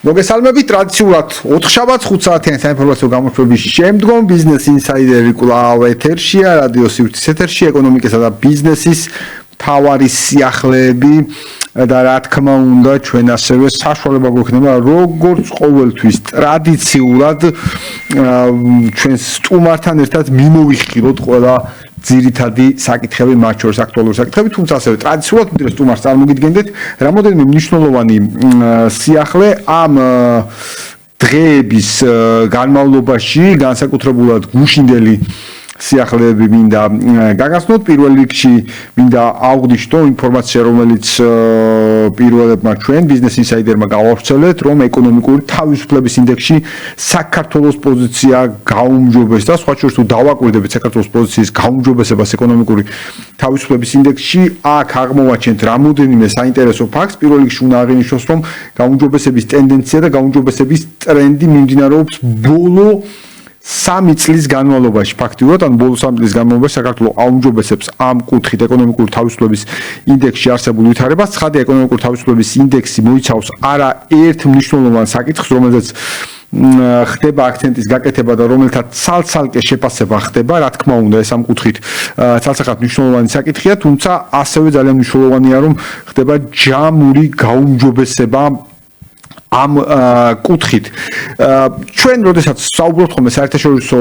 მოგესალმებით ტრადიციულად 4 შაბათს 5 საათიან საინფორმაციო გამოშვების შემდგომ ბიზნეს ინსაიდერი კვლავ ეთერშია რადიო სივრცის ეთერში ეკონომიკისა და ბიზნესის მთავარი სიახლეები და რა თქმა უნდა ჩვენ ასევე საშუალება გვექნება როგორც ყოველთვის ტრადიციულად ჩვენ სტუმართან ერთად მიმოვიხილოთ ყველა ძირითადი საკითხები მათ შორის აქტუალური საკითხები, თუმცა ასევე ტრადიციულად მიდრე სტუმარს წარმოგიდგენდეთ რამოდენიმე მნიშვნელოვანი სიახლე ამ დღეების განმავლობაში განსაკუთრებულად გუშინდელი სიახლეები მინდა გაგაცნოთ. პირველ რიგში მინდა აღვნიშნო ინფორმაცია, რომელიც პირველებმა ჩვენ ბიზნეს ინსაიდერმა გავავრცელეთ, რომ ეკონომიკური თავისუფლების ინდექსში საქართველოს პოზიცია გაუმჯობესდა. სხვა შორის თუ დავაკვირდებით საქართველოს პოზიციის გაუმჯობესებას ეკონომიკური თავისუფლების ინდექსში, აქ აღმოვაჩენთ რამოდენიმე საინტერესო ფაქტს. პირველ რიგში უნდა აღინიშნოს, რომ გაუმჯობესების ტენდენცია და გაუმჯობესების ტრენდი მიმდინარეობს ბოლო 3 წლის განმავლობაში ფაქტიურად, ან ბოლო 3 წლის განმავლობაში საქართველოს აუმჯობესებს ამ კუთხით ეკონომიკური თავისუფლების ინდექსში არსებულ ვითარებას. ცხადია, ეკონომიკური თავისუფლების ინდექსი მოიცავს არა ერთ მნიშვნელოვან საკითხს, რომელზეც ხდება აქცენტის გაკეთება და რომელთაც ცალ-ცალკე შეფასება ხდება, რა თქმა უნდა, ეს ამ კუთხით ცალსახად მნიშვნელოვანი საკითხია, თუმცა ასევე ძალიან მნიშვნელოვანია, რომ ხდება ჯამური გაუმჯობესება ამ კუთხით. ჩვენ როდესაც საუბრობთ ხოლმე საერთაშორისო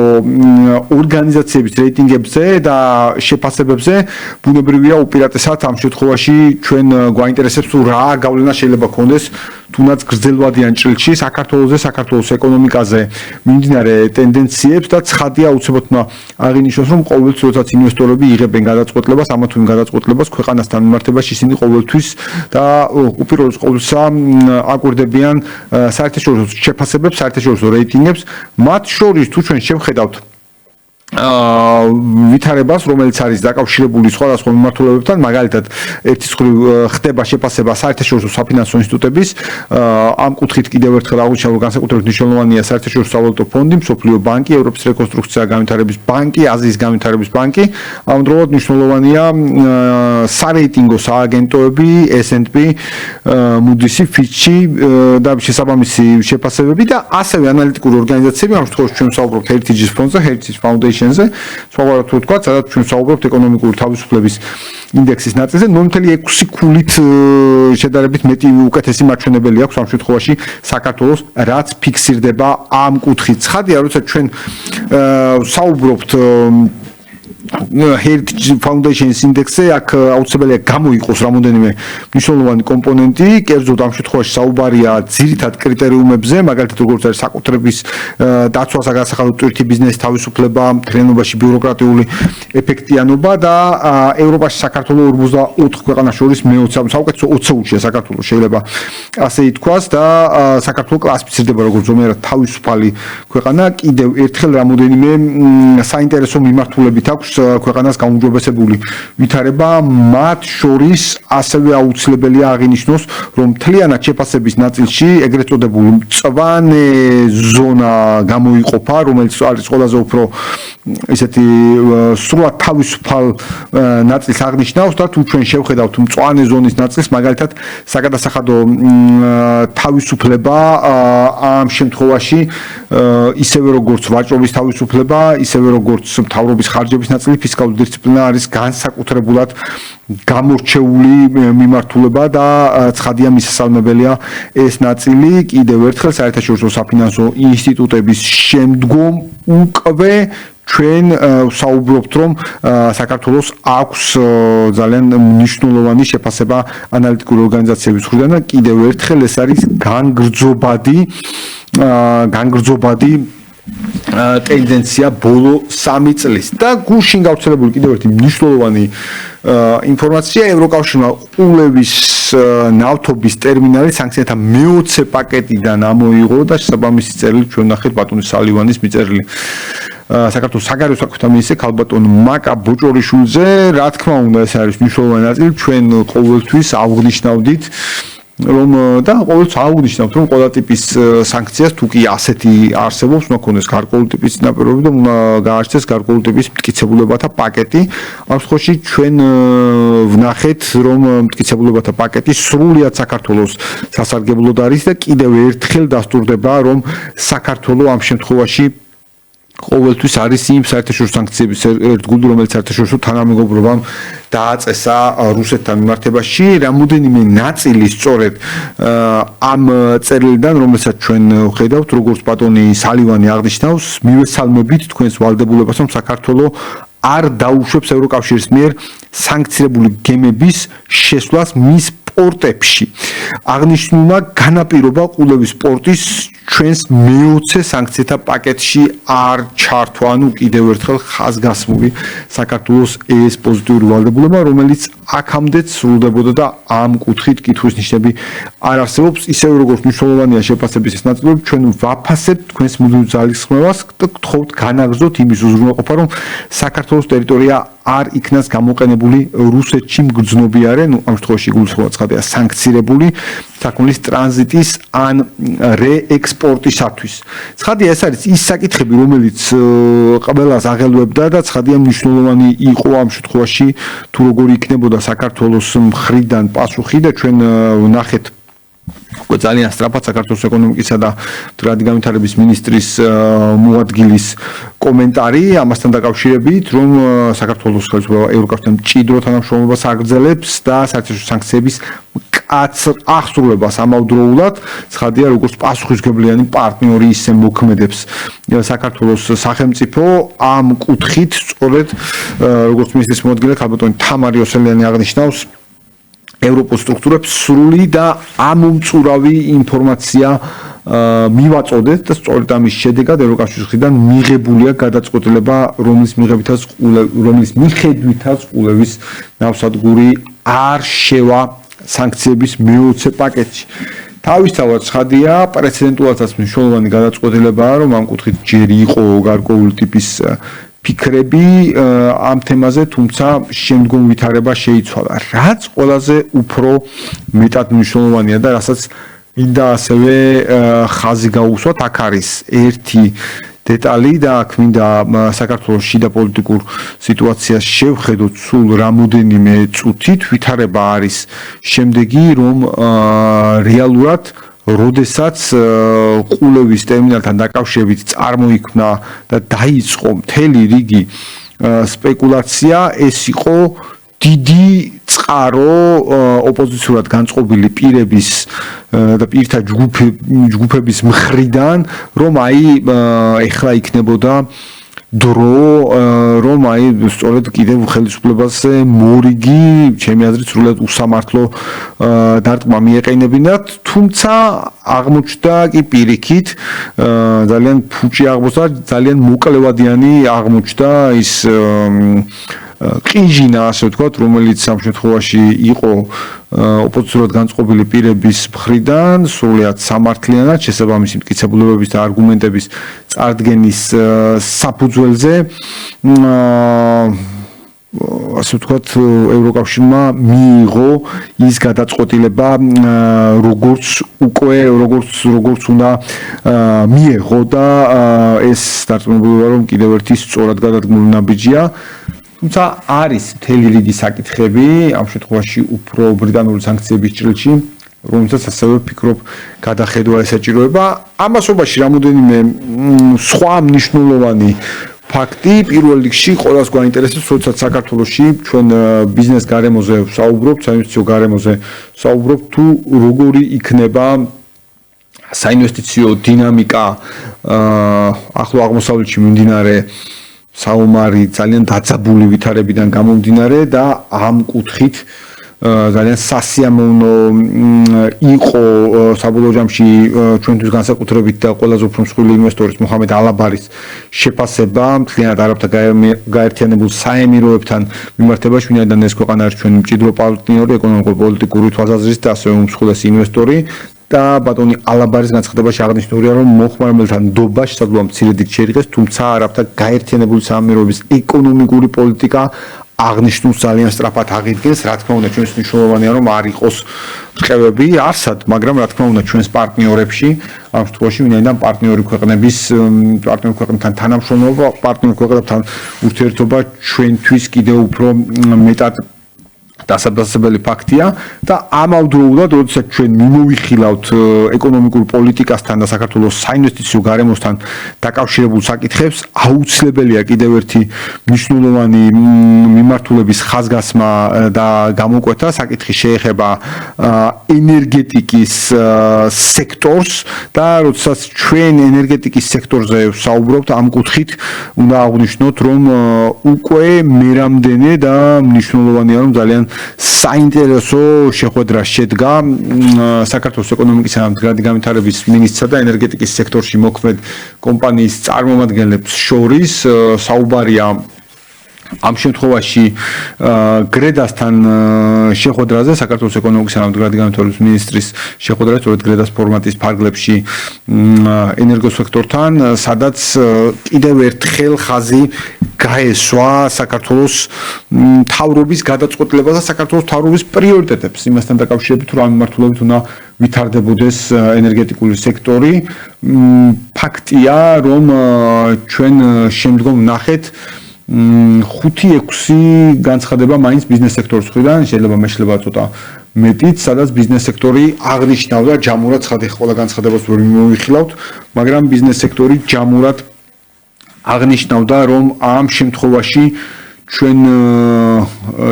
ორგანიზაციების რეიტინგებზე და შეფასებებზე, ბუნებრივია უპირატესად ამ შემთხვევაში ჩვენ გვაინტერესებს თუ რა გავლენა შეიძლება ქონდეს თუნდაც გრძელვადიან ჭრილში საქართველოს ეკონომიკაზე მიმდინარე ტენდენციებს და ცხადია აუცილებლად უნდა აღინიშნოს, რომ ყოველთვის როდესაც ინვესტორები იღებენ გადაწყვეტილებას, ამა თუ იმ გადაწყვეტილებას ქვეყანასთან მიმართებაში ისინი ყოველთვის და უპირველეს ყოვლისა აკვირდებიან საერთაშორისო შეფასებებს, საერთაშორისო რეიტინგებს, მათ შორის თუ ჩვენ შევხედავთ ვითარებას, რომელიც არის დაკავშირებული სხვადასხვა მიმართულებებთან, მაგალითად, ერთის მხრივ ხდება შეფასება საერთაშორისო საფინანსო ინსტიტუტების, ამ კუთხით კიდევ ერთხელ აღვნიშნავ, რომ განსაკუთრებით მნიშვნელოვანია საერთაშორისო სავალუტო ფონდი, მსოფლიო ბანკი, ევროპის რეკონსტრუქცია და განვითარების ბანკი, აზიის განვითარების ბანკი, ამავდროულად მნიშვნელოვანია სარეიტინგო სააგენტოები, S&P, Moody's, Fitch და შესაბამისი შეფასებები და ასევე ანალიტიკური ორგანიზაციები, ამ შემთხვევაში ჩვენ ვსაუბრობთ Heritage ფონდზე, Heritage Foundation სხვაგვარად თუ ვთქვა, სადაც ჩვენ ვსაუბრობთ ეკონომიკური თავისუფლების ინდექსის ნაწილზე, 0.6 ქულით შედარებით მეტი უკეთესი მაჩვენებელი აქვს ამ შემთხვევაში საქართველოს, რაც ფიქსირდება ამ კუთხით. ცხადია, როცა ჩვენ ვსაუბრობთ Heritage Foundation-ის ინდექსზე, აქ აუცილებელია გამოიყოს რამოდენიმე მნიშვნელოვანი კომპონენტი, კერძოდ ამ შემთხვევაში საუბარია ძირითად კრიტერიუმებზე, მაგალითად როგორც არის საკუთრების დაცვა, საგასახადო ტვირთი ბიზნესის თავისუფლება, მთლიანობაში ბიუროკრატიული ეფექტიანობა და ევროპაში საქართველოს 44 ქვეყანას შორის მე-20 საუკეთესო 20-ია საქართველოს, შეიძლება ასე ითქვას და საქართველოს კლასიფიცირდება როგორც ზომიერად თავისუფალი ქვეყანა. კიდევ ერთხელ რამოდენიმე საინტერესო მიმართულებით აქვს ქვეყანას გაუმჯობესებული ვითარება, მათ შორის ასევე აუცილებელია აღინიშნოს, რომ მთლიანად შეფასების ნაწილში ეგრეთ წოდებული მწვანე ზონა გამოიყოფა, რომელიც არის ყველაზე უფრო ისეთი სრულად თავისუფალ ნაწილს აღნიშნავს და თუ ჩვენ შევხედავთ მწვანე ზონის ნაწილს, მაგალითად საგადასახადო თავისუფლება ამ შემთხვევაში ისევე როგორც ვაჭრობის თავისუფლება, ისევე როგორც მთავრობის ხარჯების ნაწილი, ფისკალური დისციპლინა არის განსაკუთრებულად გამორჩეული მიმართულება და ცხადია მისასალმებელია ეს ნაწილი. კიდევ ერთხელ საერთაშორისო საფინანსო ინსტიტუტების შემდგომ უკვე ჩვენ ვსაუბრობთ, რომ საქართველოს აქვს ძალიან მნიშვნელოვანი შეფასება ანალიტიკური ორგანიზაციების მხრიდან და კიდევ ერთხელ ეს არის განგრძობადი ტენდენცია ბოლო 3 წლის და გუშინ გავრცელებული კიდევ ერთი მნიშვნელოვანი ინფორმაცია, ევროკავშირმა ყულევის ნავთობის ტერმინალი სანქციათა მე-20 პაკეტიდან ამოიღო და შესაბამისი წერილი ჩვენ ნახეთ ბატონი სალივანის მიწერილი საქართველოს საგარეო საქმეთა მინისტრ ქალბატონ მაკა ბოჭორიშვილზე. რა თქმა უნდა, ეს არის მნიშვნელოვანი ნაწილი, ჩვენ ყოველთვის აღვნიშნავდით რომ და ყოველთვის აუგნიშნავთ რომ ყველა ტიპის სანქციას თუ კი ასეთი არსებობს, უნდა ქონდეს გარკვეული ტიპის წინაპირობები და უნდა გააჩნდეს გარკვეული ტიპის მტკიცებულებათა პაკეტი. ამ შემთხვევაში ჩვენ ვნახეთ რომ მტკიცებულებათა პაკეტი სრულიად საქართველოს სასარგებლოდ არის და კიდევ ერთხელ დასტურდება რომ საქართველოს ამ შემთხვევაში ყოველთვის არის იმ საერთაშორისო სანქციების ერთგული, რომელიც საერთაშორისო თანამეგობრობამ დააწესა რუსეთთან მიმართებაში. რამოდენიმე ნაწილი სწორედ ამ წერილიდან, რომელსაც ჩვენ ვხედავთ, როგორც ბატონი სალივანი აღნიშნავს, მივესალმებით თქვენს ვალდებულებას, რომ საქართველოს არ დაუშვებს ევროკავშირის მიერ სანქცირებული გემების შესვლას მის პორტებში. აღნიშნულმა განაპირობა ყულების პორტის ჩვენს მე-20 სანქციათა პაკეტში არ ჩართვა, ანუ კიდევ ერთხელ ხაზგასმული საქართველოს ეს პოზიტიური ვალდებულება, რომელიც აქამდეც სრულდებოდა და ამ კუთხით კითხვის ნიშნები არ არსებობს, ისევე როგორც მნიშვნელოვანია შეფასების ეს ნაწილები, ჩვენ ვაფასებთ თქვენს მუდმივ ძალისხმევას და გთხოვთ განაგრძოთ იმის უზრუნველყოფა, რომ საქართველოს ტერიტორია არ იქნას გამოყენებული რუსეთში მგრძნობიარე, ამ შემთხვევაში გულისხმობა ცხადია სანქცირებული საქონლის ტრანზიტის ან რეექსპორტისათვის. ცხადია ეს არის ის საკითხები, რომელიც ყველას აღელვებდა და ცხადია მნიშვნელოვანი იყო ამ შემთხვევაში თუ როგორი იქნებოდა საქართველოს მხრიდან პასუხი და ჩვენ ვნახეთ ძალიან სწრაფად საქართველოს ეკონომიკისა და განვითარების მინისტრის მოადგილის კომენტარი ამასთან დაკავშირებით, რომ საქართველოს ხელისუფლება ევროკავშირთან მჭიდრო თანამშრომლობას აგრძელებს და საერთაშორისო სანქციების მკაცრ აღსრულებას ამავდროულად, ცხადია როგორც პასუხისმგებლიანი პარტნიორი ისე მოქმედებს საქართველოს სახელმწიფო ამ კუთხით, სწორედ როგორც მინისტრის მოადგილე ქალბატონი თამარი ოსელიანი აღნიშნავს, ევროპულ სტრუქტურებს სრული და ამომწურავი ინფორმაცია მივაწოდეთ და სწორედ ამის შედეგად ევროკავშირის მხრიდან მიღებულია გადაწყვეტილება, რომლის მიხედვითაც ყულევის ნავსადგური არ შევა სანქციების მე-20 პაკეტში. თავისთავად ცხადია, პრეცედენტულადაც მნიშვნელოვანი გადაწყვეტილებაა, რომ ამ კუთხით ჯერ იყო გარკვეული ტიპის ფიქრები ამ თემაზე, თუმცა შემდგომ ვითარება შეიცვალა. რაც ყველაზე უფრო მეტად მნიშვნელოვანია და რასაც მინდა ასევე ხაზი გაუსვათ, აქ არის ერთი დეტალი და აქ მინდა საქართველოს შიდა პოლიტიკურ სიტუაციას შევხედოთ სულ რამოდენიმე წუთით. ვითარება არის შემდეგი, რომ რეალურად როდესაც ყულევის ტერმინალთან დაკავშირებით წარმოიქმნა და დაიწყო მთელი რიგი სპეკულაცია, ეს იყო დიდი წყარო ოპოზიციურად განწყობილი პირების და პირთა ჯგუფების მხრიდან, რომ ეხლა იქნებოდა დრო, რომ სწორედ კიდევ ხელისუფლებაზე მორიგი, ჩემი აზრით, სრულად უსამართლო დარტყმა მიეყენებინათ, თუმცა აღმოჩნდა კი პირიქით ძალიან ფუჭი აღმოჩნდა, ძალიან მოკლევადიანი აღმოჩნდა ის ყინჟინა, ასე ვთქვათ, რომელიც ამ შემთხვევაში იყო ოპოზიციურად განწყობილი პირების მხრიდან, სრულიად სამართლიანად შესაბამისი მტკიცებულებების და არგუმენტების წარდგენის საფუძველზე, ასე ვთქვათ, ევროკავშირმა მიიღო ის გადაწყვეტილება, როგორც უნდა მიეღო და ეს დარწმუნებულობა, რომ კიდევ ერთი სწორად გადადგმული ნაბიჯია. თუმცა არის მთელი რიგი საკითხები ამ შემთხვევაში უფრო ბრიტანული სანქციების ჭრილში, რომელსაც ასევე ვფიქრობ გადახედვა ესაჭიროება. ამასობაში რამოდენიმე სხვა მნიშვნელოვანი ფაქტი პირველ რიგში ყველას გვაინტერესებს, როდესაც საქართველოში ჩვენ ბიზნეს გარემოზე ვსაუბრობთ, საინვესტიციო გარემოზე ვსაუბრობთ, თუ როგორი იქნება საინვესტიციო დინამიკა ახლო აღმოსავლეთში მიმდინარე საომარი ძალიან დაძაბული ვითარებიდან გამომდინარე და ამ კუთხით ძალიან სასიამოვნო იყო საბოლოო ჯამში ჩვენთვის განსაკუთრებით და ყველაზე უფრო მსხვილი ინვესტორის მოხამედ ალაბარის შეფასება მთლიანად არაბთა გაერთიანებულ საემიროებთან მიმართებაში, ვინაიდან ეს ქვეყანა არის ჩვენი მჭიდრო პარტნიორი ეკონომიკურ-პოლიტიკური თვალსაზრისით და ასევე უმსხვილესი ინვესტორი. და ბატონი ალაბარის განცხადებაში აღნიშნულია, რომ მოხმარებელთა ნდობა შესაძლოა მცირედით შეერიღეს, თუმცა არაბთა გაერთიანებული საამიროების ეკონომიკური პოლიტიკა აღნიშნულს ძალიან სწრაფად აღიდგენს, რა თქმა უნდა, ჩვენს მნიშვნელოვანია რომ არ იყოს რყევები არსად, მაგრამ რა თქმა უნდა, ჩვენს პარტნიორებში, ამ შემთხვევაში ვინაიდან პარტნიორი ქვეყნებთან თანამშრომლობა, პარტნიორ ქვეყნებთან ურთიერთობა ჩვენთვის კიდევ უფრო მეტად დასაბუთებელი ფაქტია და ამავდროულად, როდესაც ჩვენ მიმოვიხილავთ ეკონომიკურ პოლიტიკასთან და საქართველოს საინვესტიციო გარემოსთან დაკავშირებულ საკითხებს, აუცილებელია კიდევ ერთი მნიშვნელოვანი მიმართულების ხაზგასმა და გამოკვეთა. საკითხი შეეხება ენერგეტიკის სექტორს და როდესაც ჩვენ ენერგეტიკის სექტორზე ვსაუბრობთ, ამ კუთხით უნდა აღვნიშნოთ, რომ უკვე მერამდენე და მნიშვნელოვანია, რომ ძალიან საინტერესო შეხვედრა შედგა საქართველოს ეკონომიკის და მდგრადი განვითარების მინისტრსა და ენერგეტიკის სექტორში მოქმედ კომპანიის წარმომადგენლებს შორის. საუბარია ამ შემთხვევაში გრედასთან შეხვედრაზე, საქართველოს ეკონომიკის და მდგრადი განვითარების მინისტრის შეხვედრაზე, სწორედ გრედას ფორმატის ფარგლებში ენერგოსექტორთან, სადაც კიდევ ერთხელ ხაზი გაესვა საქართველოს მთავრობის გადაწყვეტილებას და საქართველოს მთავრობის პრიორიტეტებს იმასთან დაკავშირებით, რომ ამ მიმართულებით უნდა ვითარდებოდეს ენერგეტიკული სექტორი. ფაქტია, რომ ჩვენ შემდგომ ვნახეთ 5-6 განცხადება მაინც ბიზნეს სექტორის მხრიდან, შეიძლება ცოტა მეტიც, სადაც ბიზნეს სექტორი აღნიშნავდა ჯამურად, ყველა განცხადებას ვერ მივიხილავთ, მაგრამ ბიზნეს სექტორი ჯამურად აღნიშნავდა, რომ ამ შემთხვევაში ჩვენ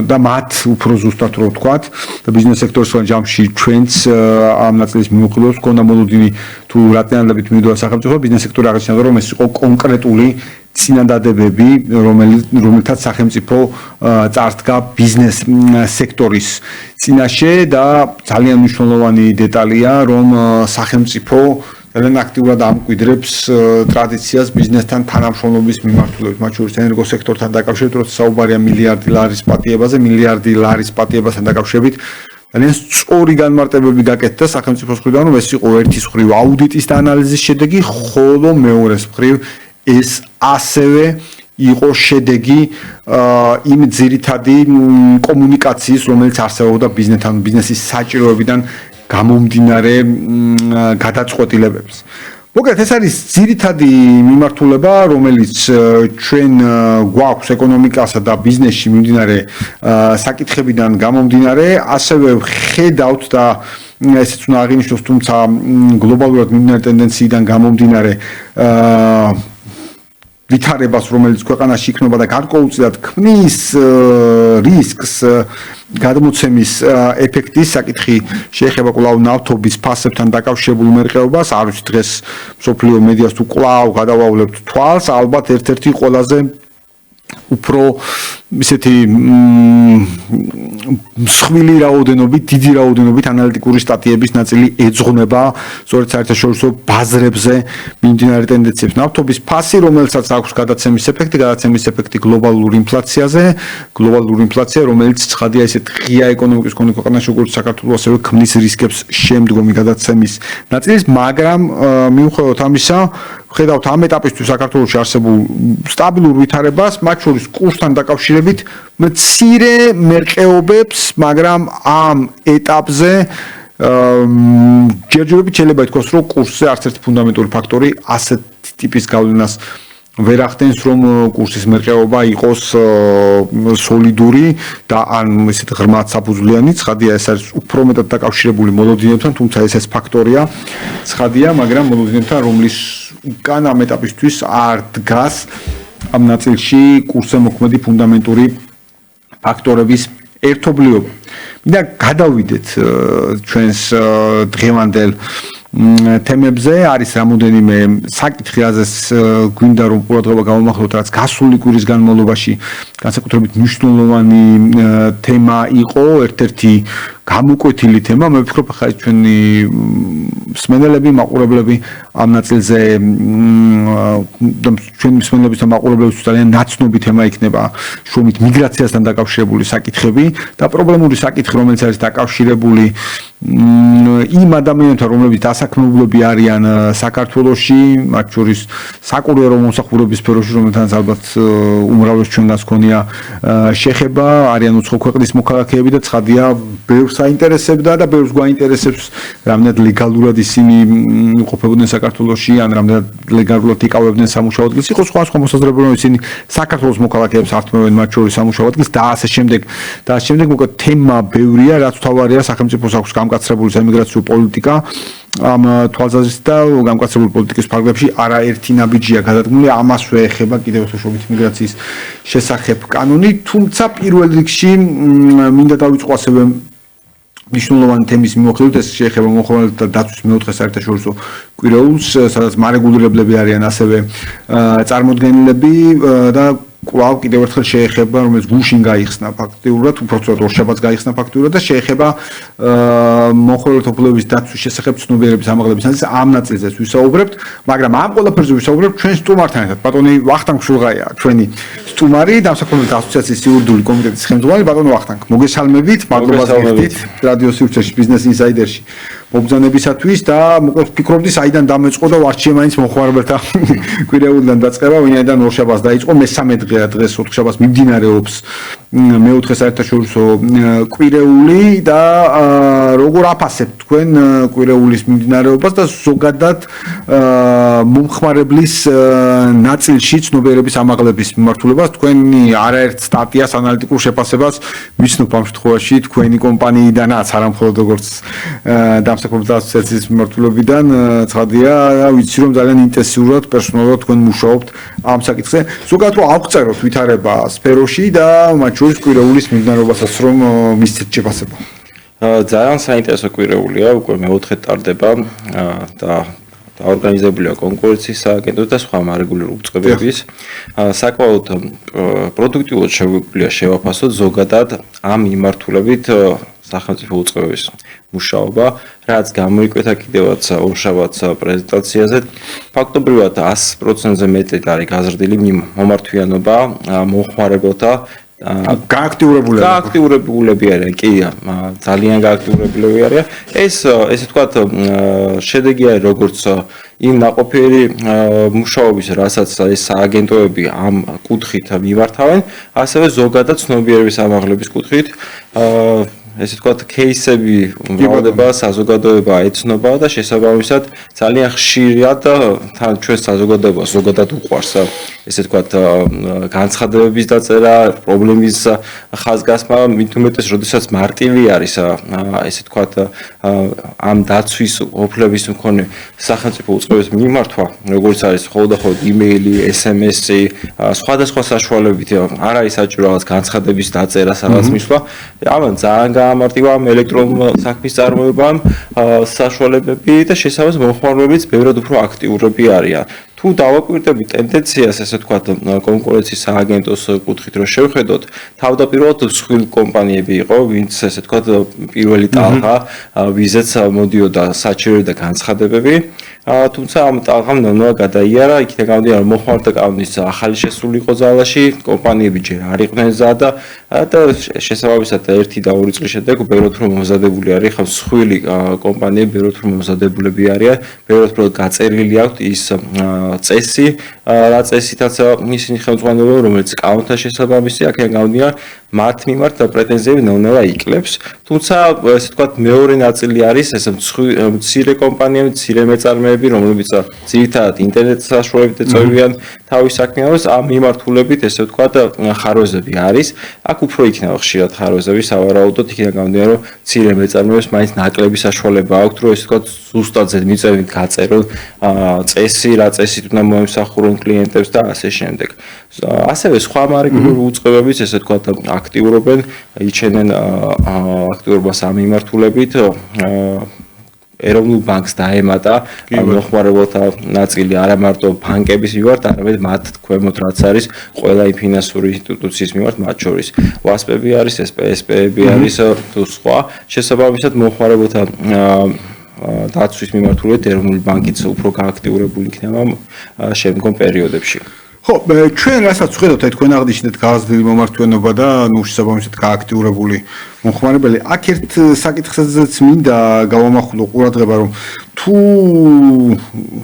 და მათ უფრო ზუსტად რო ვთქვათ და ბიზნეს სექტორის ჯამში ჩვენც ამ ნაწილის მიმოხილვებს გქონდა მოლოდინი თუ რატიანლებით მივიდოდა სახელმწიფო ბიზნეს სექტორი აღნიშნავდა, რომ ეს იყო კონკრეტული წინადადებები, რომელთაც სახელმწიფო წარდგა ბიზნეს სექტორის წინაშე და ძალიან მნიშვნელოვანი დეტალია, რომ სახელმწიფო ძალიან აქტიურად ამკვიდრებს ტრადიციას ბიზნესთან თანამშრომლობის მიმართულებით, მათ შორის ენერგოსექტორთან დაკავშირებით, როცა საუბარია მილიარდი ლარის პატიებასთან დაკავშირებით, ძალიან სწორი განმარტებები გაკეთდა სახელმწიფოს მხრიდან, რომ ეს იყო ერთის მხრივ აუდიტის და ანალიზის შედეგი, ხოლო მეორეს მხრივ ეს ასევე იყო შედეგი იმ ძირითადი კომუნიკაციის, რომელიც არსებობდა ბიზნესის საჭიროებიდან გამომდინარე გადაწყვეტილებებს. მოკლედ ეს არის ძირითადი მიმართულება, რომელიც ჩვენ გვაქვს ეკონომიკასა და ბიზნესში მიმდინარე საკითხებიდან გამომდინარე, ასევე ხედავთ და ესეც უნდა აღინიშნოს, თუმცა გლობალურად მიმდინარე ტენდენციიდან გამომდინარე ვითარებას, რომელიც ქვეყანაში იქნება და გარკვეულწილად ქმნის რისკს გადმოცემის ეფექტის საკითხი შეეხება კვლავ ნავთობის ფასებთან დაკავშირებულ მერყეობას. არ ვიცი დღეს მსოფლიო მედიას თუ კვლავ გადავავლებთ თვალს, ალბათ ერთ-ერთი ყველაზე უფრო ისეთი მსხვილი რაოდენობით, დიდი რაოდენობით ანალიტიკური სტატიების ნაწილი ეძღვნება სწორედ საერთაშორისო ბაზრებზე მიმდინარე ტენდენციებს. ნავთობის ფასი, რომელსაც აქვს გადაცემის ეფექტი გლობალურ ინფლაციაზე, რომელიც ცხადია ისეთ ღია ეკონომიკის მქონე ქვეყანაში, როგორც საქართველო, ასევე ქმნის რისკებს შემდგომი გადაცემის ნაწილის, მაგრამ მიუხედავად ამისა, ხედავთ ამ ეტაპისთვის საქართველოში არსებულ სტაბილურ ვითარებას, მათ შორის კურსთან დაკავშირებით მცირე მერყეობებს, მაგრამ ამ ეტაპზე ჯერჯერობით შეიძლება ითქვას, რომ კურსზე არც ერთი ფუნდამენტური ფაქტორი ასეთ ტიპის გავლენას ვერ ახდენს, რომ კურსის მერყეობა იყოს სოლიდური და ან ისეთ ღრმად საფუძვლიანი. ცხადია, ეს არის უფრო მეტად დაკავშირებული მოლოდინებთან, თუმცა ეს ფაქტორია ცხადია, მაგრამ მოლოდინებთან, რომლის უკან ამ ეტაპისთვის არ დგას ამ ნაწილში კურსზე მოქმედი ფუნდამენტური ფაქტორების ერთობლიობა. მინდა გადავიდეთ ჩვენს დღევანდელ თემებზე, არის რამოდენიმე საკითხი, რაზეც გვინდა რომ ყურადღება გავამახვილოთ, რაც გასული კვირის განმავლობაში განსაკუთრებით მნიშვნელოვანი თემა იყო, ერთ-ერთი გამოკვეთილი თემა. მე ვფიქრობ, ხა ჩვენი მსმენელები, მაყურებლები ამ ნაწილზე ჩვენი მსმენელების და მაყურებლების ძალიან ნაცნობი თემა იქნება შრომით მიგრაციასთან დაკავშირებული საკითხები და პრობლემური საკითხი, რომელიც არის დაკავშირებული იმ ადამიანებთან, რომლებიც დასაქმებულები არიან საქართველოში, მათ შორის საკურიერო მომსახურების სფეროში, რომელთანაც ალბათ უმრავლეს ჩვენგანს ქონია შეხება, არიან უცხო ქვეყნის მოქალაქეები და ცხადია, ბევრს აინტერესებდა და ბევრს გვაინტერესებს, რამდენად ლეგალურად ისინი იმყოფებოდნენ საქართველოში, ან რამდენად ლეგალურად იკავებდნენ სამუშაო ადგილს, იყო სხვა მოსაზრებები, რომ ისინი საქართველოს მოქალაქეებს ართმევენ მათ შორის სამუშაო ადგილს და ასე შემდეგ. და ამ შემდეგ მოკლედ თემა ბევრია, რაც თავარია სახელმწიფოს აქვს გამკაცრებული საიმიგრაციო პოლიტიკა. ამ თვალსაზრისით და გამკაცრებული პოლიტიკის ფარგლებში არაერთი ნაბიჯია გადადგმული, ამასვე ეხება კიდევ უშუალოდ მიგრაციის შესახებ კანონი, თუმცა პირველ რიგში მინდა დავიწყო ასევე მნიშვნელოვანი თემის მიმოხილვით, ეს შეეხება მომხმარებელთა დაცვის მეოთხე საერთაშორისო კვირეულს, სადაც მარეგულირებლები არიან ასევე წარმოდგენილები და კვლავ კიდევ ერთხელ შეეხება, რომელიც გუშინ გაიხსნა ფაქტიურად, უბრალოდ ორშაბათს გაიხსნა ფაქტიურად და შეეხება მომხმარებელთა უფლებების დაცვის შესახებ ცნობიერების ამაღლების ნაწილს, ამ ნაწილზეც ვისაუბრებთ, მაგრამ ამ ყველაფერზე ვისაუბრებთ ჩვენ სტუმართან ერთად. ბატონი ვახტანგ შულღაია, ჩვენი სტუმარი, დამსახურებელთა ასოციაციის სიურდული კომიტეტის ხელმძღვანელი. ბატონო ვახტანგ, მოგესალმებით, მადლობა გიხდით რადიო სივრცეში ბიზნეს ინსაიდერში მობრძანებისათვის და მოკლედ ვფიქრობდი, საიდან დამეწყო და ვარჩიე მაინც მომხმარებელთა კვირეულიდან დაწყება, ვინაიდან ორშაბათს დაიწყო, მესამე დღეა დღეს ოთხშაბათს მიმდინარეობს მეოთხე საერთაშორისო კვირეული და როგორ აფასებთ თქვენ კვირეულის მიმდინარეობას და ზოგადად მომხმარებლის ნაწილში ცნობიერების ამაღლების მიმართულებას თქვენი არაერთ სტატიას ანალიტიკურ შეფასებას ვიცნობ ამ შემთხვევაში თქვენი კომპანიიდანაც, არა მხოლოდ როგორც დამსახურებელთა ასოციაციის მიმართულებიდან, ცხადია, ვიცი რომ ძალიან ინტენსიურად პერსონალურად თქვენ მუშაობთ ამ საკითხზე. ზოგადად რომ აღწეროთ ვითარება სფეროში და მათ შორის კვირეულის მიმდინარეობასაც რომ მისცეთ შეფასება. ძალიან საინტერესო კვირეულია, უკვე მეოთხე ტარდება და ორგანიზებულია კონკურენციის სააგენტოს და სხვა მარეგულირებული უწყებების. საკმაოდ პროდუქტიულად შეგვიძლია შევაფასოთ ზოგადად ამ მიმართულებით სახელმწიფო უწყებების მუშაობა, რაც გამოიკვეთა კიდევაც ორშაბათს პრეზენტაციაზე. ფაქტობრივად 100%-ზე მეტი არის გაზრდილი მომართვიანობა მომხმარებელთა გააქტიურებულები არიან, კი, ძალიან გააქტიურებულები არიან. ესე ვთქვათ, შედეგი არის როგორც იმ ნაყოფიერი მუშაობის, რასაც ეს სააგენტოები ამ კუთხით მიმართავენ, ასევე ზოგადად ცნობიერების ამაღლების კუთხით ესე ვთქვათ, кейსები ვრალდება, საზოგადოება ეცნობა და შესაბამისად ძალიან ხშირად თან ჩვენ საზოგადოებას ზოგადად უყვარს ესე ვთქვათ, განცხადებების დაწერა, პრობლემის ხაზგასმა, მით უმეტეს, როდესაც მარტივი არის ესე ვთქვათ, ამ დაცვის უფლების მქონე სახელმწიფო უწყებების მიმართვა, როგორც არის ხოლმე იმეილი, SMS-ი, სხვადასხვა საშუალებებით არ არის საჭირო რაღაც განცხადების დაწერა, რაღაც მისვლა. ამან ძალიან გამარტივა ამ ელექტრონულ საქმის წარმოებამ საშუალებები და შესაბამისად მომხმარებლებიც ბევრად უფრო აქტიურები არიან. თუ დავაკვირდებით ტენდენციას, ესე ვთქვათ, კონკურენციის სააგენტოს კუთხით რომ შევხედოთ, თავდაპირველად მსხვილ კომპანიები იყო, ვინც ესე ვთქვათ, პირველი ტალღა, ვიზეც მოდიოდა საჭირო და განცხადებები. თუმცა ამ ტალღამ ნელ-ნელა გადაიარა, იქიდან გამომდინარე, რომ მომხმარებელთა კანონის ახალი შესული იყო ძალაში, კომპანიები ჯერ არ იყვნენ მზად და შესაბამისად 1 და 2 წლის შემდეგ ბევრად უფრო მომზადებული არის, ხა მსხვილი კომპანიები ბევრად უფრო მომზადებულები არიან, ბევრად უფრო გაწერილი აქვთ ის წესი, რა წესითაც ისინი ხელმძღვანელობენ, რომელიც კანონთან შესაბამისი, აქედან გამომდინარე, მათ მიმართ პრეტენზიები ნელ-ნელა იკლებს. თუმცა, ესე ვთქვათ, მეორე ნაწილი არის ეს მცირე კომპანიები, მცირე მეწარმეები, რომლებიც ძირითადად ინტერნეტ საშუალებით ეწევიან თავის საქმიანობას, ამ მიმართულებით, ესე ვთქვათ, ხარვეზები არის. აქ უფრო იქნება ხშირად ხარვეზები, სავარაუდოდ, იქიდან გამომდინარე, რომ მცირე მეწარმეებს მაინც ნაკლები საშუალება აქვთ, რომ ესე ვთქვათ, ზუსტად ზედმიწევნით გაწერონ წესი, რა წესით უნდა მოემსახურონ კლიენტებს და ასე შემდეგ. ასევე სხვა მარეგულირებული უწყებებიც, ესე ვთქვათ, აქტიურობენ, იჩენენ აქტიურობას ამ მიმართულებით. ეროვნულ ბანკს დაემატა მომხმარებელთა ნაწილი არა მარტო ბანკების მიმართ, არამედ მათ ქვემოთ რაც არის ყველა ფინანსური ინსტიტუციის მიმართ, მათ შორის WASP-ები არის, SPSP-ები არის თუ სხვა. შესაბამისად მომხმარებელთა დაცვის მიმართულებით ეროვნული ბანკიც უფრო გააქტიურებული იქნება შემდგომ პერიოდებში. ხო, ჩვენ რასაც ვხედავთ, აი თქვენ აღნიშნეთ გაზრდილი მომართვენობა და ნუ შესაბამისად გააქტიურებული მომხმარებელი. აქ ერთ საკითხზეც მინდა გავამახვილო ყურადღება, რომ თუ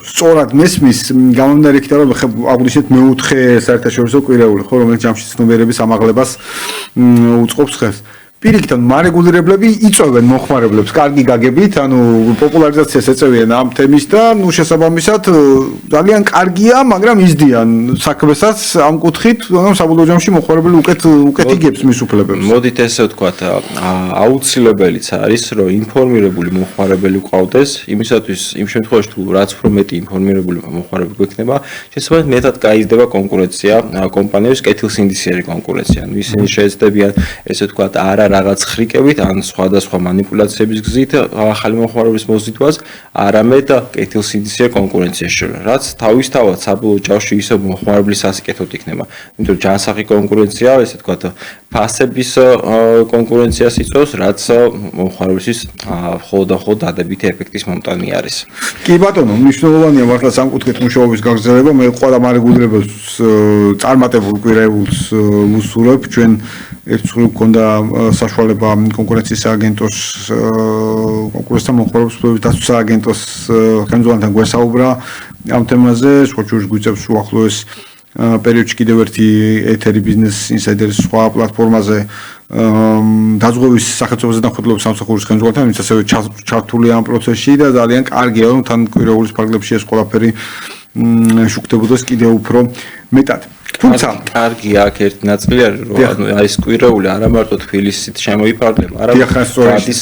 სწორად მესმის გამომდინარე იქიდან, რომ აღნიშნეთ მეოთხე საერთაშორისო კვირეული, ხო, რომელიც ჯამში ცნობიერების ამაღლებას უწყობს ხელს. პირიქით, მარეგულირებლები იწვევენ მომხმარებლებს კარგი გაგებით, ანუ პოპულარიზაციას ეწევიან ამ თემის და ნუ შესაბამისად ძალიან კარგია, მაგრამ იზდიან საქმესაც ამ კუთხით, რომ საბოლოო ჯამში მომხმარებელი უკეთ იგებს მის უფლებებს. მოდით ესე ვთქვათ, აუცილებელიც არის, რომ ინფორმირებული მომხმარებელი ყავდეს, იმისათვის იმ შემთხვევაში თუ რაც უფრო მეტი ინფორმირებული მომხმარებელი გვექნება, შესაბამისად მეტად გაიზრდება კონკურენცია, კომპანიების კეთილსინდისიერი კონკურენცია. ისინი შეეცდებიან ესე ვთქვათ, არა რაღაც ხრიკებით ან სხვადასხვა манипуляციების გზით ახალი მომხმარებლის მოზიდვას, არამედ კეთილსინდისიერ კონკურენციაში შორა, რაც თავისთავად საბოლოო ჯამში ისო მომხმარებლის სასიკეთოდ იქნება. იმიტომ რომ ჯანსაღი კონკურენცია, ესე ვთქვათ, ფასების კონკურენციას იწვევს, რაც მომხმარებლის ხოლმე დადებითი ეფექტის მომტანი არის. კი ბატონო, მნიშვნელოვანია მართლა ამ კუთხით მუშაობის გაგრძელება. მე ყველა მარეგულირებელს წარმატებულ კვირეულს ვუსურვებ. ჩვენ ერთხელ გქონდა საშუალება კონკურენციის სააგენტოს კონკურენცთა მომხმარებლობის დაცვის სააგენტოს ხელმძღვანელთან გვესაუბრა ამ თემაზე. სოჭურის გვიწევს უახლოეს პერიოდში კიდევ ერთი ეთერი ბიზნეს ინსაიდერის სხვა პლატფორმაზე დაზღვევის სახელმწიფოზე დამხმარებლობის სამსახურის ხელმძღვანელთან, ვინც ასევე ჩართული ამ პროცესში და ძალიან კარგია, რომ თან კვირეულის ფარგლებში ეს ყველაფერი შუქდებოდეს კიდევ უფრო მეტად. თუმცა კარგი აქ ერთი ნაწილი არის, რომ ეს კვირეული არა მარტო თბილისით შემოიფარგლება, არამედ ის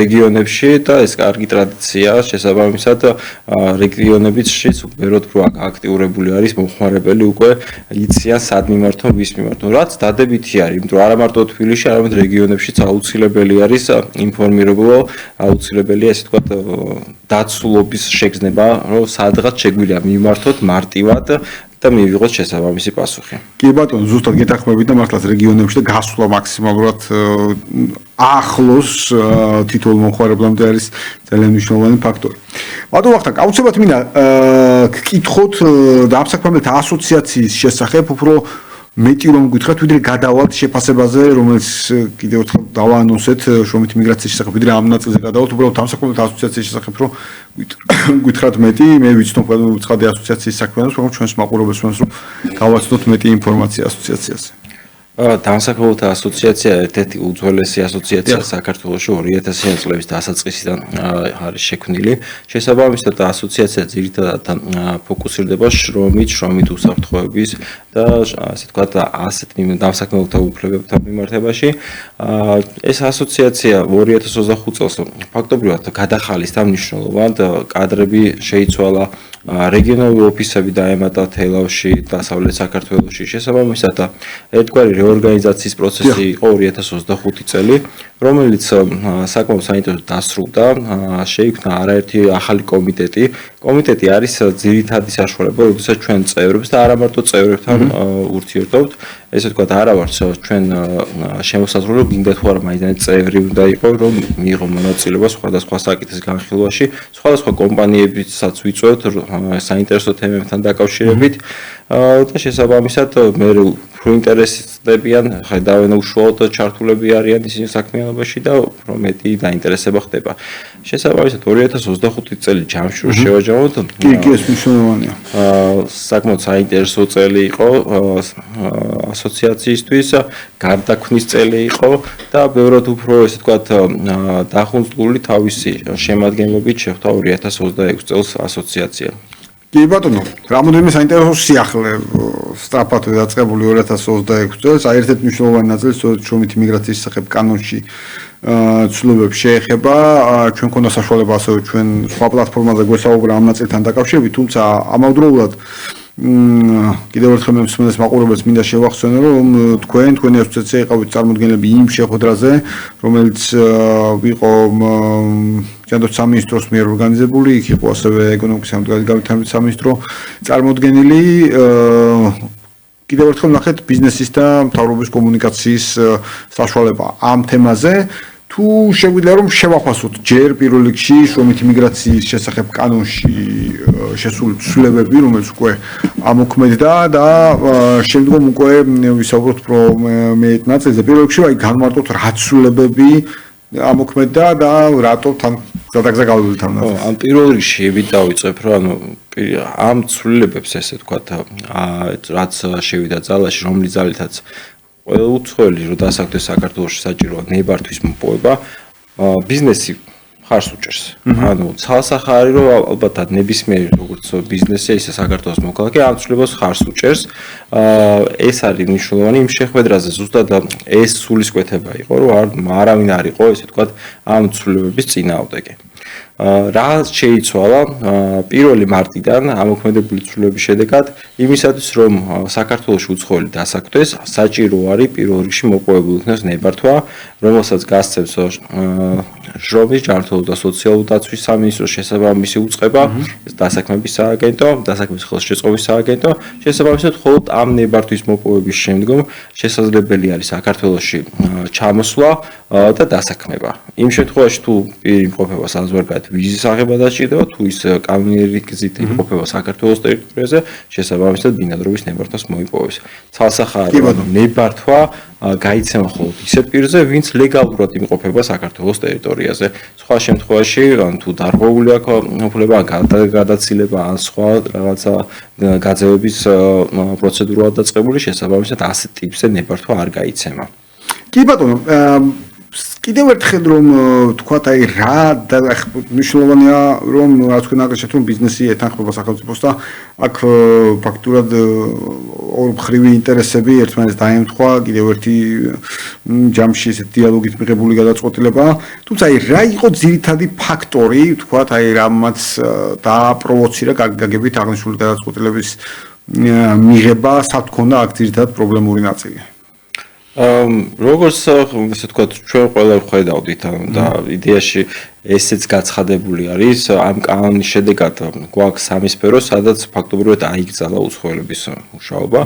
რეგიონებში და ეს კარგი ტრადიცია შესაბამისად რეგიონებიც უბრალოდ რო აქტიურებული არის მომხმარებელი უკვე იციან სად მიმართონ, ვის მიმართონ, რაც დადებითი არის, იმიტომ რომ არა მარტო თბილისში, არამედ რეგიონებშიც აუცილებელი არის ინფორმირებულო, აუცილებელია ესე ვთქვათ დაცულობის შეგრძნება, რომ სადღაც შეგვიძლია მიმართოთ მარტივად და მივიღოთ შესაბამისი პასუხი. კი ბატონო, ზუსტად გეთანხმებით და მართლაც რეგიონებში და გასვლა მაქსიმალურად ახლოს თითოეულ მომხმარებლამდე არის ძალიან მნიშვნელოვანი ფაქტორი. ბატონო ვახტანგ, აუცილებლად მინდა გკითხოთ დამსაქმებელთა ასოციაციის შესახებ უფრო მეტი რომ გითხრათ, ვიდრე გადავალთ შეფასებაზე, რომელიც კიდევ ერთხელ დავაანონსეთ შრომითი მიგრაციის შესახებ, ვიდრე ამ ნაწილზე გადავალთ, უბრალოდ დამსაქმებელთა ასოციაციის შესახებ, რომ გითხრათ მეტი, მე ვიცნობ ცხადი ასოციაციის საქმიანობას, მაგრამ ჩვენს მაყურებელს ვამბობ, რომ გავაცნოთ მეტი ინფორმაცია ასოციაციაზე. დამსაქმებელთა ასოციაცია ერთ-ერთი უძველესი ასოციაცია საქართველოში 2000-იან წლების დასაწყისიდან არის შექმნილი. შესაბამისად ასოციაცია ძირითადად ფოკუსირდება შრომით უსაფრთხოების და ასე ვთქვათ ასეთ დამსაქმებელთა უფლებებთან მიმართებაში. ეს ასოციაცია 2025 წელს ფაქტობრივად გადახალის და მნიშვნელოვნად კადრები შეიცვალა. რეგიონალური ოფისები დაემატა თელავში, დასავლეთ საქართველოში. შესაბამისად ერთგვარი რეორგანიზაციის პროცესი იყო 2025 წელი, რომელიც საკმაოდ საინტერესოდ დასრულდა. შეიქმნა არაერთი ახალი კომიტეტი. კომიტეტი არის ძირითადი საშუალება, როდესაც ჩვენ წევრებს და არა მარტო წევრებთან ურთიერთობთ. ესე ვთქვათ, არა ვართ ჩვენ შემოსაზღვრული, გინდა თუ არა მაინც წევრი უნდა იყო, რომ მიიღო მონაწილეობა სხვადასხვა საკითხის განხილვაში, სხვადასხვა კომპანიებიცაც ვიწვევთ საინტერესო თემებთან დაკავშირებით და შესაბამისად მე უფრო ინტერესდებიან, ხედავენ უშუალოდ ჩართულები არიან ისინი საქმიანობაში და უფრო მეტი დაინტერესება ხდება. შესაბამისად 2025 წელი ჯამში რო შევაჯამოთ, კი, ეს მნიშვნელოვანია. საკმაოდ საინტერესო წელი იყო ასოციაციისთვის, გარდაქმნის წელი იყო და ბევრად უფრო ესე ვთქვათ დახუნწული თავისი შემადგენლობით შეხვდა 2026 წელს ასოციაცია. კი ბატონო, რამოდენიმე საინტერესო სიახლე სწრაფად დაწყებული 2026 წელს, აი ერთ-ერთი მნიშვნელოვანი ნაწილი სწორედ შრომითი მიგრაციის შესახებ კანონში ცვლილებებს შეეხება. ჩვენ ქონდა საშუალება ასევე ჩვენ სხვა პლატფორმაზე გვესაუბრა ამ ნაწილთან დაკავშირებით, თუმცა ამავდროულად კიდევ ერთხელ მე მსმენელს მაყურებელს მინდა შევახსენო, რომ თქვენი ასოციაცია იყავით წარმოდგენილები იმ შეხვედრაზე, რომელიც იყო ჯანდაცვის სამინისტროს მიერ ორგანიზებული, იქ იყო ასევე ეკონომიკის განვითარების სამინისტრო წარმოდგენილი. კიდევ ერთხელ ნახეთ ბიზნესის და მთავრობის კომუნიკაციის საშუალება ამ თემაზე. თუ შეგვიძლია რომ შევაფასოთ ჯერ პირველ რიგში შრომითი მიგრაციის შესახებ კანონში შესული ცვლილებები, რომელიც უკვე ამოქმედდა და შემდგომ უკვე ვისაუბროთ про მე ნაწილზე. პირველ რიგში აი განმარტოთ რა ცვლილებები ამოქმედდა და რატო თან გადაგზა გავივლით ამ ნაწილს. ამ პირველ რიგში ებით დავიწყებ, რომ ამ ცვლილებებს ესე ვთქვათ, რაც შევიდა ძალაში, რომლის ძალითაც უცხოელი რომ დასაქმდეს საქართველოში საჭიროა ნებართვის მოპოვება, ბიზნესი ხარს უჭერს. ანუ ცალსახარი რომ ალბათ ნებისმიერი როგორც ბიზნესი, ისე საქართველოს მოქალაქე ამ ცვლილებას ხარს უჭერს. ეს არის მნიშვნელოვანი იმ შეხვედრაზე ზუსტად ეს სულისკვეთება იყო, რომ არავინ არ იყო, ესე ვთქვათ, ამ ცვლილებების წინააღმდეგი. რა შეიცვალა 1 მარტიდან ამოქმედებული ცვლილების შედეგად იმისათვის რომ საქართველოში უცხოელი დასაქმდეს საჭირო არის პირველ რიგში მოპოვებული იქნას ნებართვა რომელსაც გასცემს ჟრომის ჯანმრთელობის და სოციალური დაცვის სამინისტროს შესაბამისი უწყება დასაქმების სააგენტო დასაქმების ხელშეწყობის სააგენტო შესაბამისად მხოლოდ ამ ნებართვის მოპოვების შემდგომ შესაძლებელი არის საქართველოში ჩამოსვლა და დასაქმება იმ შემთხვევაში თუ იმყოფება საზღვარგარეთ ვიზის აღება დასჭირდება თუ ის კანონიერი გზით იმყოფება საქართველოს ტერიტორიაზე შესაბამისად ბინადრობის ნებართვას მოიპოვებს ცალსახარი ნებართვა გაიცემა მხოლოდ ისეთ პირზე ვინც ლეგალურად იმყოფება საქართველოს ტერიტორიაზე სხვა შემთხვევაში თუ დარღვეული აქვს უფლება გადაცილება ან სხვა რაღაცა გაძევების პროცედურაა დაწყებული შესაბამისად ასეთ ტიპზე ნებართვა არ გაიცემა კი ბატონო კიდევ ერთხელ რომ თქვათ აი რა მნიშვნელოვანია რომ რაც თქვენ აღნიშნეთ რომ ბიზნესი ეთანხმება სახელმწიფოს და აქ ფაქტურად ორმხრივი ინტერესები ერთმანეთს დაემთხვა კიდევ ერთი ჯამში ესეთ დიალოგით მიღებული გადაწყვეტილება თუმცა აი რა იყო ძირითადი ფაქტორი თქვათ აი რამაც დააპროვოცირა გაგებით აღნიშნული გადაწყვეტილების მიღება საფრთხონდა აქ ძირითადად პრობლემური ნაწილი როგორც ასე ვთქვათ, ჩვენ ყველა ვხედავდით და იდეაში ესეც გაცხადებული არის ამ კანონის შედეგად გვაქვს სამი სფერო, სადაც ფაქტობრივად აიგზალა უცხოელების მუშაობა.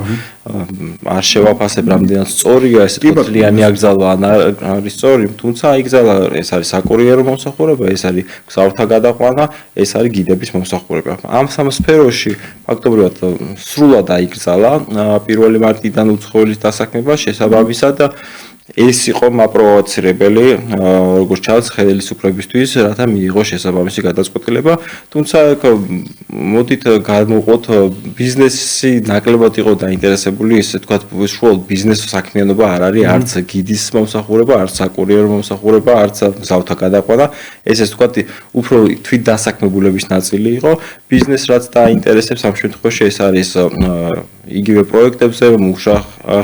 არ შევაფასებ რამდენად სწორია ეს თლიანი აკრძალვა ან არის სწორი, თუმცა აიგზალა ეს არის საკურიერო მომსახურება, ეს არის გზავრთა გადაყვანა, ეს არის გიდების მომსახურება. ამ სამ სფეროში ფაქტობრივად სრულად აიგზალა 1 მარტიდან უცხოელის დასაქმება შესაბამისად ეს იყო მაპროვოცირებელი როგორც ჩანს ხელისუფლებისთვის, რათა მიიღოს შესაბამისი გადაწყვეტილება, თუმცა მოდით გადმოვყოთ ბიზნესი ნაკლებად იყო დაინტერესებული, ესე ვთქვათ, უშუალოდ ბიზნეს საქმიანობა არ არის არც გიდის მომსახურება, არც საკურიერო მომსახურება, არც გზავრთა გადაყვანა, ესე ვთქვათ, უფრო თვითდასაქმებულების ნაწილი იყო, ბიზნეს რაც დაინტერესებს ამ შემთხვევაში ეს არის იგივე პროექტებზე მუშა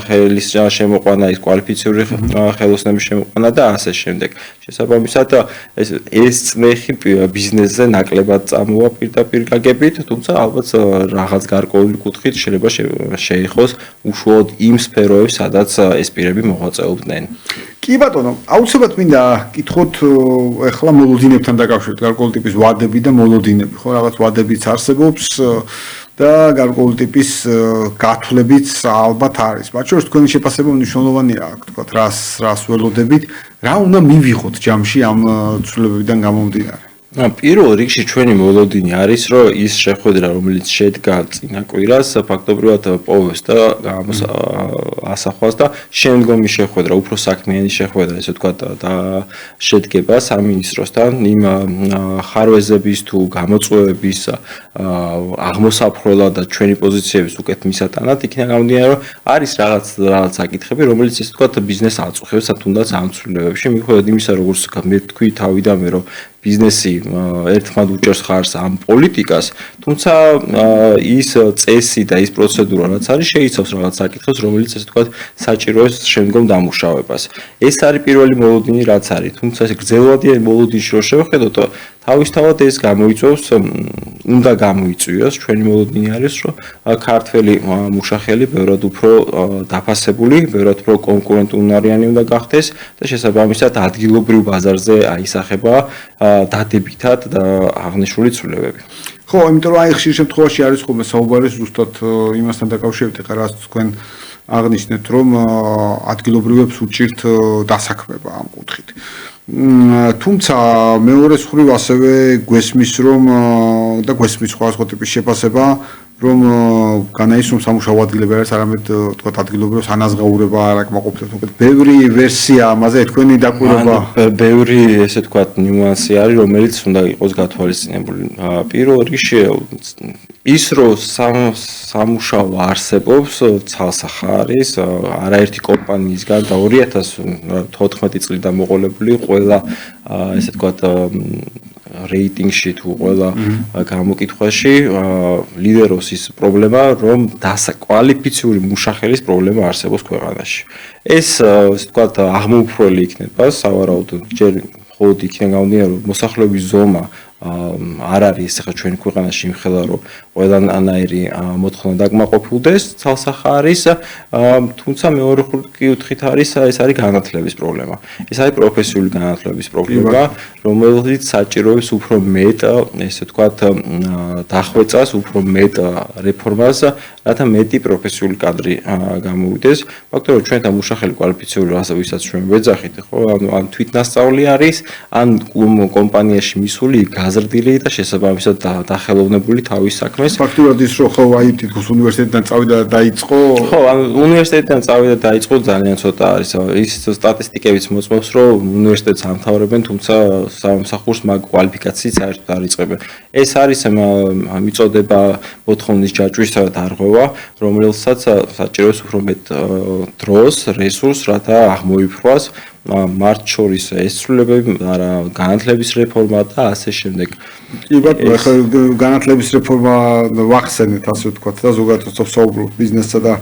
ხელის შემოყვანა, ის კვალიფიციური ხელოსნების შემოყვანა და ასე შემდეგ. შესაბამისად ეს წნეხი ბიზნესზე ნაკლებად წამოვა პირდაპირ გაგებით, თუმცა ალბათ რაღაც გარკვეული კუთხით შეიძლება შეეხოს უშუალოდ იმ სფეროებს, სადაც ეს პირები მოღვაწეობდნენ. კი ბატონო, აუცილებლად მინდა კითხოთ ახლა მოლოდინებთან დაკავშირებით, გარკვეული ტიპის ვადები და მოლოდინები, ხო, რაღაც ვადებიც არსებობს და გარკვეული ტიპის გათვლებიც ალბათ არის. მათ შორის თქვენი შეფასება მნიშვნელოვანია, თქვათ, რას ველოდებით, რა უნდა მივიღოთ ჯამში ამ ცვლილებებიდან გამომდინარე. პირველ რიგში ჩვენი მოლოდინი არის, რომ ის შეხვედრა, რომელიც შედგა წინა კვირას, ფაქტობრივად პოვებს და ასახვას და შემდგომი შეხვედრა, უფრო საქმიანი შეხვედრა, ესე ვთქვათ, და შედგება სამინისტროსთან იმ ხარვეზების თუ გამოწვევების აღმოსაფრთხო და ჩვენი პოზიციების უკეთ მისატანად, იქნება გამომდინარე, რომ არის რაღაც საკითხები, რომელიც ესე ვთქვათ, ბიზნესს აწუხებს თუნდაც ამ ცვლილებებში, მიუხედავად იმისა, როგორც მე თქვი თავიდანვე, რომ ბიზნესი ერთმანეთს უჭერს ხარს ამ პოლიტიკას, თუმცა ის წესი და ის პროცედურა რაც არის შეიცავს რაღაც საკითხებს, რომელიც ესე ვთქვათ, საჭიროებს შემდგომ დამუშავებას. ეს არის პირველი მოლოდინი, რაც არის, თუმცა ეს გრძელვადიანი მოლოდინში რო შევხედოთ, თავისთავად ეს გამოიწვევს, უნდა გამოიწვიოს, ჩვენი მოლოდინი არის, რომ ქართველი მუშახელი ბევრად უფრო დაფასებული, ბევრად უფრო კონკურენტუნარიანი უნდა გახდეს და შესაბამისად ადგილობრივ ბაზარზე აისახება დადებითად და აღნიშნული ცვლილებები. ხო, იმიტომ რომ აი ხშირ შემთხვევაში არის ხოლმე საუბარი ზუსტად იმასთან დაკავშირებით, ახლა რაც თქვენ აღნიშნეთ, რომ ადგილობრივებს უჭირთ დასაქმება ამ კუთხით. თუმცა მეორე მხრივ ასევე გვესმის რომ და გვესმის სხვადასხვა ტიპის შეფასება რომ განაისრომ სამუშაო ადგილები არის არამედ თქვა ადგილობრივ სანაზღაურება არ აკმაყოფილებს უკეთ ბევრი ვერსია ამაზე თქვენი დაკვირვება ბევრი ესე თქვა ნიუანსი არის რომელიც უნდა იყოს გათვალისწინებული პირველ რიგში ის რომ სამუშაო არსებობს ცალსახარის არაერთი კომპანიისგან და 2014 წლიდან მოყოლებული ყველა ესე თქვა რეიტინგში თუ ყველა გამოკითხვაში ლიდერობს ის პრობლემა, რომ დასაკვალიფიციური მუშახელის პრობლემა არსებობს ქვეყანაში. ეს ასე ვთქვათ აღმოფრველი იქნება, სავარაუდოდ ჯერ მხოლოდ იქიდან გამომდინარე, რომ მოსახლეობის ზომა არ არის ახლა ჩვენი ქვეყანაში იმხელა რომ ყველანაირი მოთხოვნა დაკმაყოფილდეს ცალსახარის, თუმცა მეორე კუთხით არის ეს არის განათლების პრობლემა. ეს არის პროფესიული განათლების პრობლემა, რომელიც საჭიროებს უფრო მეტ, ესე ვთქვათ, დახვეწას, უფრო მეტ რეფორმას, რათა მეტი პროფესიული კადრი გამოვიდეს. ფაქტორად ჩვენთან მუშახელი კვალიფიციური ვისაც ჩვენ ვეძახით, ხო, ან თვითნასწავლი არის, ან კომპანიაში მისული გაზრდილი და შესაბამისად დახელოვნებული თავის საქმეს. ფაქტურად ის რომ ხო აი თითქოს უნივერსიტეტიდან წავიდა და დაიწყო ხო ან უნივერსიტეტიდან წავიდა და დაიწყო ძალიან ცოტა არის ის სტატისტიკებიც მოწმობს რომ უნივერსიტეტს ამთავრებენ თუმცა სამსახურს მაგ კვალიფიკაციით საერთოდ არ იწყებენ ეს არის მიწოდება მოთხოვნის ჯაჭვის დარღვევა რომელსაც საჭიროებს უფრო მეტ დროს რესურსს რათა აღმოიფრვას მართ შორის ესრულებები, არა განათლების რეფორმა და ასე შემდეგ. კი ბატონო, ახლა განათლების რეფორმა ვახსენეთ, ასე ვთქვათ, და ზოგადად ვსაუბრობთ ბიზნესსა და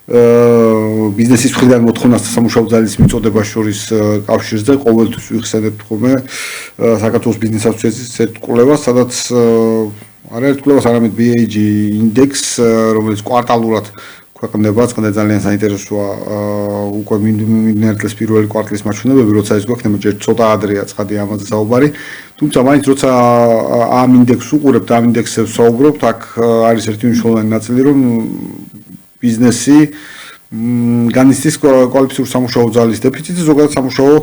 ბიზნესის მხრიდან მოთხოვნას და სამუშაო ძალის მიწოდება შორის კავშირზე ყოველთვის ვიხსენებთ ხოლმე საქართველოს ბიზნეს ასოციაციის ერთ კვლევას, სადაც არაერთ კვლევას, არამედ BAG ინდექს, რომელიც კვარტალურად ქვეყნდება, წყდა ძალიან საინტერესოა უკვე მიმდინარე წლის პირველი კვარტლის მაჩვენებლები, როცა ის გვაქვს, ჯერ ცოტა ადრეა ცხადი ამაზე საუბარი. თუმცა მაინც როცა ამ ინდექსს უყურებთ, ამ ინდექსებს საუბრობთ, აქ არის ერთი მნიშვნელოვანი ნაწილი, რომ ბიზნესი განიცდის კვალიფიციური სამუშაო ძალის დეფიციტს, ზოგადად სამუშაო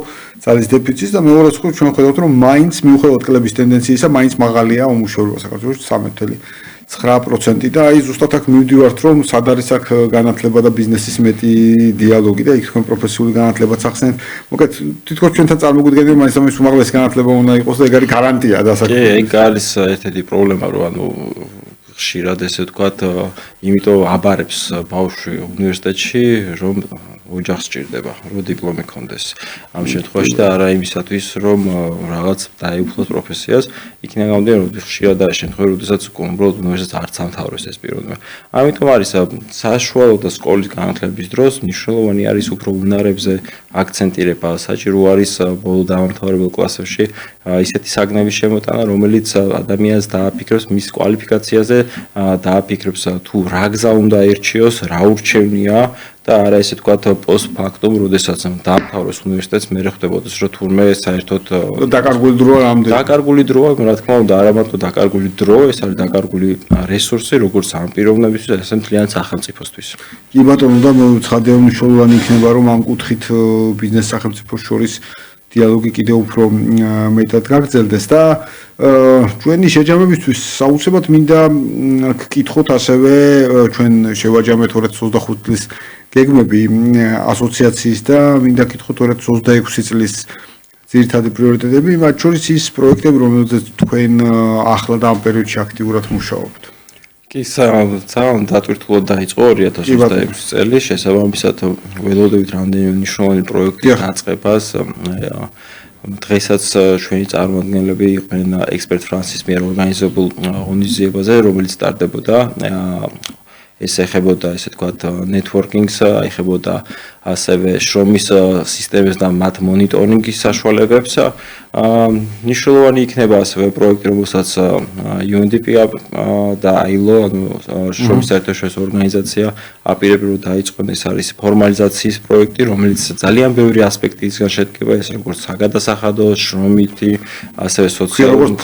ძალის დეფიციტს და მეორე მხრივ ჩვენ ხედავთ, რომ მაინც მიუხედავად კლების ტენდენციისა, მაინც მაღალია უმუშევრობა საქართველოში 13.9% და აი ზუსტად აქ მივდივართ რომ სად არის აქ განათლება და ბიზნესის მეტი დიალოგი და იქ თქვენ პროფესიული განათლებაც ახსენეთ. მოკეთ თითქოს ჩვენთან წარმოგვიდგენთ რომ მაინც ამის უმაღლესი განათლება უნდა იყოს და ეგ არის გარანტია დასაქმებად. კი, ეგ არის ერთ-ერთი პრობლემა რომ ანუ ხშირად ესე ვთქვათ, იმიტომ აბარებს ბავშვი უნივერსიტეტში რომ ოჯახს სჭირდება, რომ დიპლომი ჰქონდეს. ამ შემთხვევაში და არა იმისათვის, რომ რაღაც დაეუფლოს პროფესიას, იქიდან გამომდინარე, რომ ხშირად არის შემთხვევები, როდესაც უბრალოდ უნივერსიტეტს არც ამთავრებს ეს პიროვნება. ამიტომ არის საშუალო და სკოლის განათლების დროს მნიშვნელოვანი არის უფრო უნარებზე აქცენტირება, საჭირო არის ბოლო დაამთავრებელ კლასებში ისეთი საგნების შემოტანა, რომელიც ადამიანს დააფიქრებს მის კვალიფიკაციაზე, დააფიქრებს თუ რა გზა უნდა ერჩიოს, რა ურჩევნია და არა ესე თქვათ პოსტფაქტუმ, როდესაც დაამთავროს უნივერსიტეტს, მე ხდებოდეს, რომ თურმე საერთოდ დაკარგული დროა რამდენი. დაკარგული დროა, რა თქმა უნდა, არა მარტო დაკარგული დრო, ეს არის დაკარგული რესურსი, როგორც ამ პიროვნებისთვის, ასევე მთლიან სახელმწიფოსთვის. კი ბატონო, და ცხადია მნიშვნელოვანი იქნება, რომ ამ კუთხით ბიზნეს სახელმწიფოს შორის დიალოგი კიდევ უფრო მეტად გაგრძელდეს და ჩვენი შეჯამებისთვის საუბრობთ მინდა გკითხოთ ასევე ჩვენ შევაჯამეთ 2025 წლის გეგმები ასოციაციის და მინდა გკითხოთ 2026 წლის ძირითადი პრიორიტეტები, მათ შორის ის პროექტები, რომელზეც თქვენ ახლა და ამ პერიოდში აქტიურად მუშაობთ. კი, ძალიან დატვირთულად დაიწყო 2026 წელი, შესაბამისად ველოდებით რამდენიმე მნიშვნელოვანი პროექტი დაწყებას. დღესაც ჩვენი წარმომადგენლები იყვნენ ექსპერტ ფრანსის მიერ ორგანიზებულ ღონისძიებაზე, რომელიც სტარტდებოდა ეს ეხებოდა ესე თქვათ ნეტვორკინგს, ეხებოდა ასევე შრომის სისტემებს და მათ მონიტორინგის საშუალებებს. მნიშვნელოვანი იქნება ასევე პროექტი, რომელსაც UNDP და ILO, ანუ შრომის საერთაშორისო ორგანიზაცია აპირებენ რომ დაიწყონ, ეს არის ფორმალიზაციის პროექტი, რომელიც ძალიან ბევრი ასპექტისგან შედგება, ეს როგორც საგადასახადო, შრომითი, ასევე სოციალური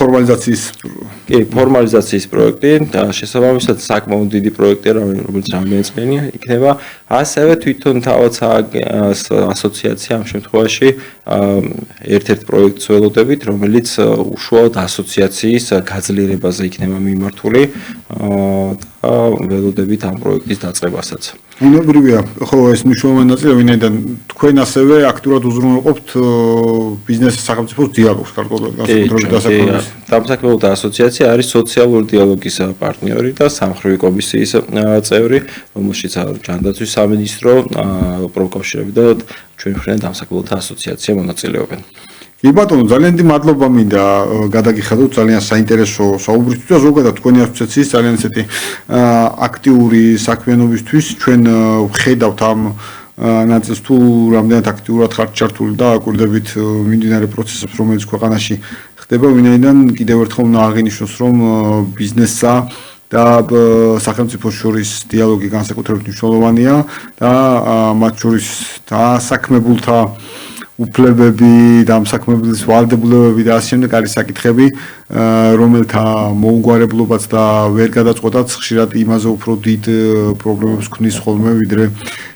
ფორმალიზაციის პროექტი და შესაბამისად საკმაოდ დიდი პროექტია, რომელიც რამდენი წლიანი იქნება, ასევე თვითონ თავაცა ასოციაცია ამ შემთხვევაში ერთ-ერთ პროექტს ველოდებით, რომელიც უშუალოდ ასოციაციის გაძლიერებაზე იქნება მიმართული და ველოდებით ამ პროექტის დაწყებასაც. უნებრივია, ხო, ეს მნიშვნელოვანი ნაწილია, ვინაიდან თქვენ ასევე აქტიურად უზრუნველყოფთ ბიზნესის სახელმწიფოს დიალოგს, გარკვეულად განსაკუთრებით დასაქმების. დამსაქმებელთა ასოციაცია არის სოციალური დიალოგის პარტნიორი და სამხრივი კომისიის წევრი, რომელშიც ჯანდაცვის სამინისტრო, პროფკავშირები და ჩვენ მხრიდან დამსაქმებელთა ასოციაცია მონაწილეობენ. კი ბატონო, ძალიან დიდი მადლობა მინდა გადაგიხადოთ ძალიან საინტერესო საუბრისთვის და ზოგადად თქვენი ასოციაციის ძალიან ესეთი აქტიური საქმიანობისთვის. ჩვენ ვხედავთ ამ ნაწილს თუ რამდენად აქტიურად ხართ ჩართული და აკვირდებით მიმდინარე პროცესებს, რომელიც ქვეყანაში ხდება, ვინაიდან კიდევ ერთხელ უნდა აღინიშნოს, რომ ბიზნესსა და სახელმწიფოს შორის დიალოგი განსაკუთრებით მნიშვნელოვანია და მათ შორის დასაქმებულთა უფლებები, დამსაქმებლის ვალდებულებები და ასე შემდეგ არის საკითხები, რომელთა მოუგვარებლობაც და ვერ გადაწყვეტაც ხშირად იმაზე უფრო დიდ პრობლემებს ქმნის ხოლმე, ვიდრე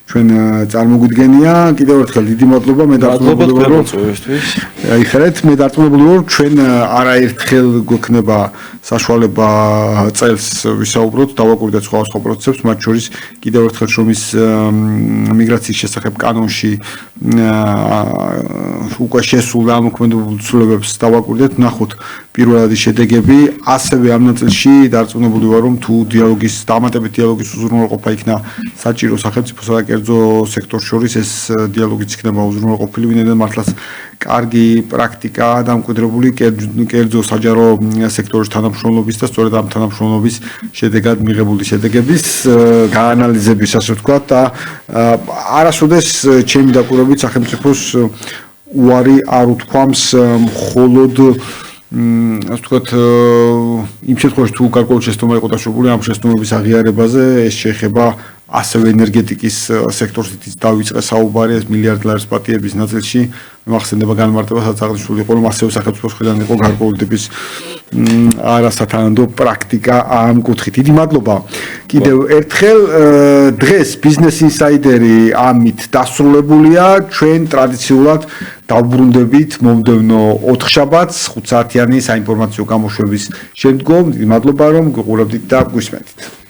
ჩვენ წარმოგვიდგენია. კიდევ ერთხელ დიდი მადლობა, მე დარწმუნებული ვარ, რომ აიხარეთ, მე დარწმუნებული ვარ, ჩვენ არაერთხელ გვექნება საშუალება წელს ვისაუბროთ, დავაკვირდეთ სხვა პროცესებს, მათ შორის კიდევ ერთხელ შრომის მიგრაციის შესახებ კანონში უკვე შესულ ამოქმედებულ ცვლილებებს დავაკვირდეთ, ნახოთ პირველადი შედეგები, ასევე ამ ნაწილში დარწმუნებული ვარ, რომ თუ დიალოგის დამატებით დიალოგის უზრუნველყოფა იქნა საჭირო სახელმწიფოსა და კერძო სექტორს შორის, ეს დიალოგიც იქნება უზრუნველყოფილი, ვინაიდან მართლაც კარგი პრაქტიკაა დამკვიდრებული კერძო საჯარო სექტორის თანამშრომლობის და სწორედ ამ თანამშრომლობის შედეგად მიღებული შედეგების გაანალიზების, ასე ვთქვათ, და არასოდეს ჩემი დაკვირვებით სახელმწიფოს უარი არ უთქვამს მხოლოდ ასე ვთქვათ, იმ შემთხვევაში თუ გარკვეული შეცდომა იყო დაშობული ამ შეცდომების აღიარებაზე, ეს შეეხება ასევე ენერგეტიკის სექტორშიც დავიწყე საუბარი, ეს მილიარდ ლარის პატიების ნაწილში მახსენდება განმარტება, სადაც აღნიშნული იყო, რომ ასევე სახელმწიფოს მხრიდან იყო გარკვეული ტიპის არასათანადო პრაქტიკა ამ კუთხით. დიდი მადლობა. კიდევ ერთხელ დღეს Business Insider-ი ამით დასრულებულია. ჩვენ ტრადიციულად დავბრუნდებით მომდევნო 4 შაბათს 5 საათიანი საინფორმაციო გამოშვების შემდგომ. დიდი მადლობა, რომ გიყურებდით და გვისმენთ.